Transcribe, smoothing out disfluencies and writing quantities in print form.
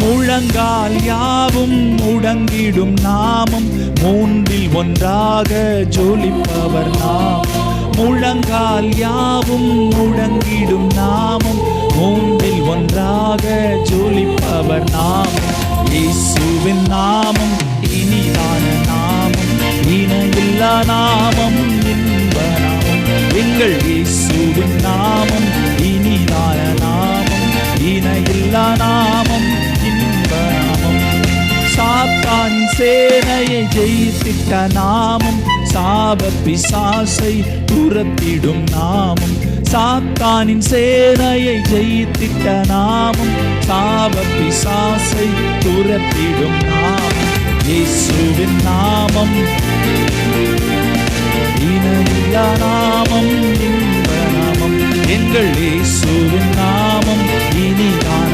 முழங்கால் யாவும் முடங்கிடும் நாமம், மூன்றில் ஒன்றாக ஜொலிப்பவர் நாமம். முழங்கால் யாவும் முடங்கிடும் நாமம், மூன்றில் ஒன்றாக ஜொலிப்பவர் நாமம். இயேசுவின் நாமம் இனிதான நாமம், இணையில்லா நாமம், இன்ப நாமம். எங்கள் இயேசுவின் நாமம் இனிதான நாமம், இணையில்லா நாமம், இன்ப நாமம். சாத்தான் சேனையை ஜெயித்திட்ட நாமம், சாப பிசாசை துரத்திடும் நாமம். சாத்தானின் சேனையை ஜெயித்திட்ட நாமம், சாப பிசாசை துரத்திடும் நாமம். இயேசுவின் நாமம் இணையில்லா நாமம், இன்ப நாமம். எங்கள் இயேசுவின் நாமம் இனிதான